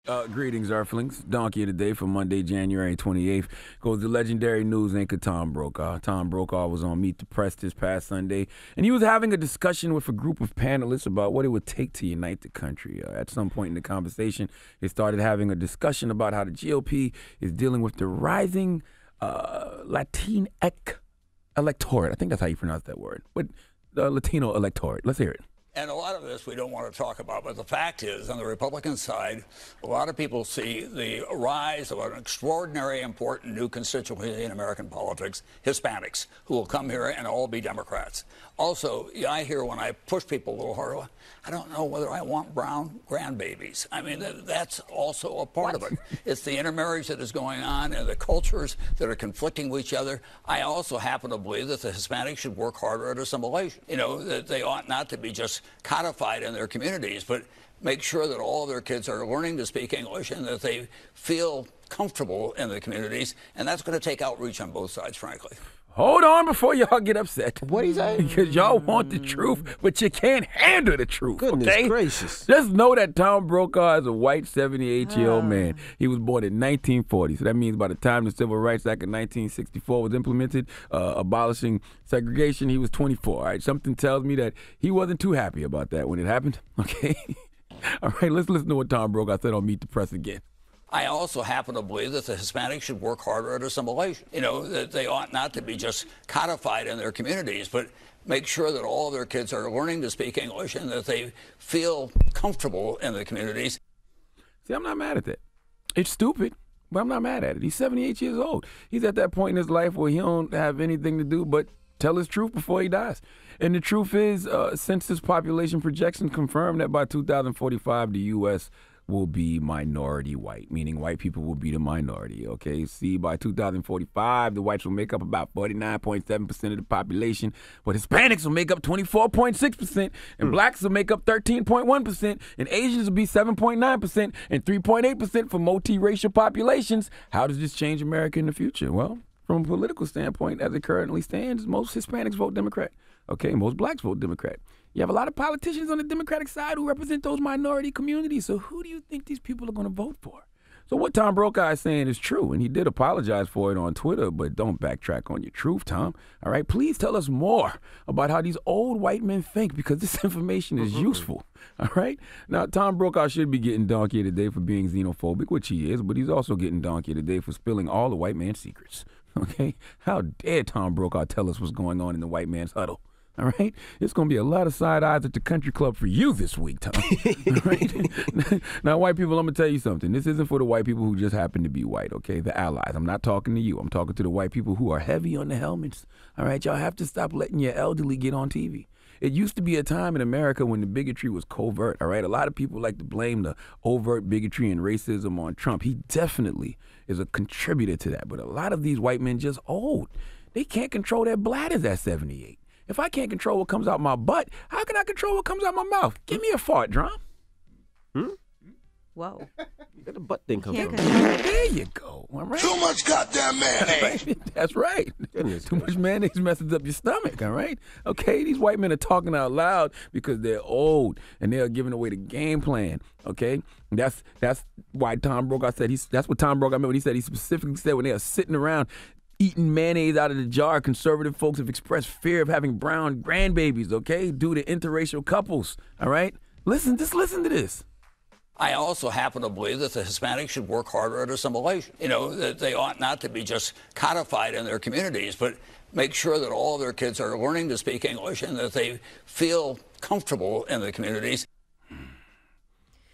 Greetings, Earthlings. Donkey of the Day for Monday, January 28th goes to legendary news anchor Tom Brokaw. Tom Brokaw was on Meet the Press this past Sunday, and he was having a discussion with a group of panelists about what it would take to unite the country. At some point in the conversation, they started having a discussion about how the GOP is dealing with the rising Latino electorate. I think that's how you pronounce that word. But the Latino electorate. Let's hear it. And a lot of this we don't want to talk about, but the fact is, on the Republican side, a lot of people see the rise of an extraordinary, important new constituency in American politics, Hispanics, who will come here and all be Democrats. Also, I hear when I push people a little harder, I don't know whether I want brown grandbabies. I mean, that's also a part of it. It's the intermarriage that is going on and the cultures that are conflicting with each other. I also happen to believe that the Hispanics should work harder at assimilation. You know, that they ought not to be just codified in their communities, but make sure that all of their kids are learning to speak English and that they feel comfortable in the communities. And that's going to take outreach on both sides, frankly. Hold on before y'all get upset. What he say? Because y'all want the truth, but you can't handle the truth. Goodness gracious. Just know that Tom Brokaw is a white 78-year-old man. He was born in 1940, so that means by the time the Civil Rights Act of 1964 was implemented, abolishing segregation, he was 24. All right, something tells me that he wasn't too happy about that when it happened. Okay? All right, let's listen to what Tom Brokaw said on Meet the Press again. I also happen to believe that the Hispanics should work harder at assimilation. You know, that they ought not to be just codified in their communities, but make sure that all of their kids are learning to speak English and that they feel comfortable in the communities. See, I'm not mad at that. It's stupid, but I'm not mad at it. He's 78 years old. He's at that point in his life where he don't have anything to do but tell his truth before he dies. And the truth is, census population projections confirm that by 2045, the U.S. will be minority white, meaning white people will be the minority, okay? See, by 2045, the whites will make up about 49.7% of the population, but Hispanics will make up 24.6%, and blacks will make up 13.1%, and Asians will be 7.9%, and 3.8% for multiracial populations. How does this change America in the future? Well, from a political standpoint, as it currently stands, most Hispanics vote Democrat, okay? Most blacks vote Democrat. You have a lot of politicians on the Democratic side who represent those minority communities. So who do you think these people are going to vote for? So what Tom Brokaw is saying is true, and he did apologize for it on Twitter, but don't backtrack on your truth, Tom. All right, please tell us more about how these old white men think, because this information is useful. All right? Now, Tom Brokaw should be getting Donkey of the Day for being xenophobic, which he is, but he's also getting Donkey of the Day for spilling all the white man's secrets. Okay? How dare Tom Brokaw tell us what's going on in the white man's huddle? All right? It's going to be a lot of side eyes at the country club for you this week, Tom. All right? Now, white people, I'm going to tell you something. This isn't for the white people who just happen to be white, okay? The allies. I'm not talking to you. I'm talking to the white people who are heavy on the helmets. All right? Y'all have to stop letting your elderly get on TV. It used to be a time in America when the bigotry was covert, all right? A lot of people like to blame the overt bigotry and racism on Trump. He definitely is a contributor to that. But a lot of these white men just old. They can't control their bladders at 78. If I can't control what comes out my butt, how can I control what comes out my mouth? Give me a fart, Drum. Whoa. Where the butt thing come from? There you go. All right. Too much goddamn mayonnaise. That's right. Too much mayonnaise messes up your stomach, all right? Okay, these white men are talking out loud because they're old and they are giving away the game plan, okay? That's why Tom Brokaw said, that's what Tom Brokaw meant when he specifically said when they are sitting around eating mayonnaise out of the jar, conservative folks have expressed fear of having brown grandbabies, okay, due to interracial couples, all right? Just listen to this. I also happen to believe that the Hispanics should work harder at assimilation. You know, that they ought not to be just codified in their communities, but make sure that all of their kids are learning to speak English and that they feel comfortable in the communities.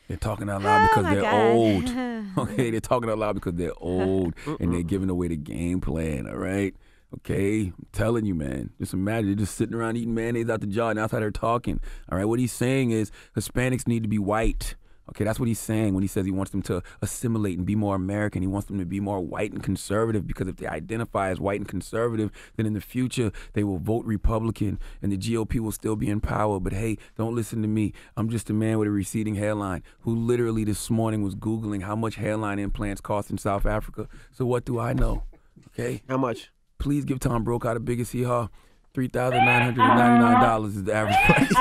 They're talking out loud because they're old. Okay, they're talking out loud because they're old and they're giving away the game plan, all right? Okay, I'm telling you, man. Just imagine they're just sitting around eating mayonnaise out the jar and outside they're talking, all right? What he's saying is Hispanics need to be white. Okay, that's what he's saying when he says he wants them to assimilate and be more American. He wants them to be more white and conservative, because if they identify as white and conservative, then in the future they will vote Republican and the GOP will still be in power. But hey, don't listen to me. I'm just a man with a receding hairline who literally this morning was Googling how much hairline implants cost in South Africa. So what do I know? Okay? How much? Please give Tom Brokaw the biggest hee-haw. $3,999 is the average price.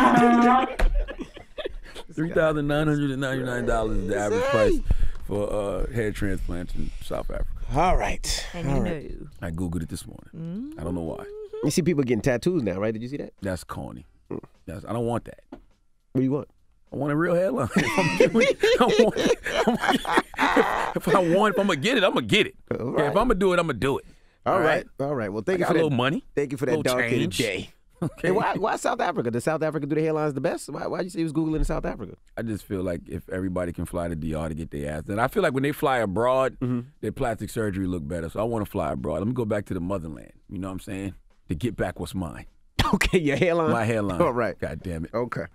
$3,999 is the average price for hair transplants in South Africa. All right. And All you right. know. I Googled it this morning. I don't know why. You see people getting tattoos now, right? Did you see that? That's corny. I don't want that. What do you want? I want a real hairline. If I'm gonna get it, I'm gonna get it. All Yeah, if I'm gonna do it, I'm gonna do it. All right. All right. Well, thank you I for got a that. little money. Thank you for that Little dark in the change. day. Okay. Hey, why South Africa? Does South Africa do the hairlines the best? Why'd you say you was Googling in South Africa? I just feel like if everybody can fly to DR to get their ass done, I feel like when they fly abroad, their plastic surgery look better. So I want to fly abroad. Let me go back to the motherland. You know what I'm saying? To get back what's mine. Okay, your hairline? My hairline. All right. God damn it. Okay.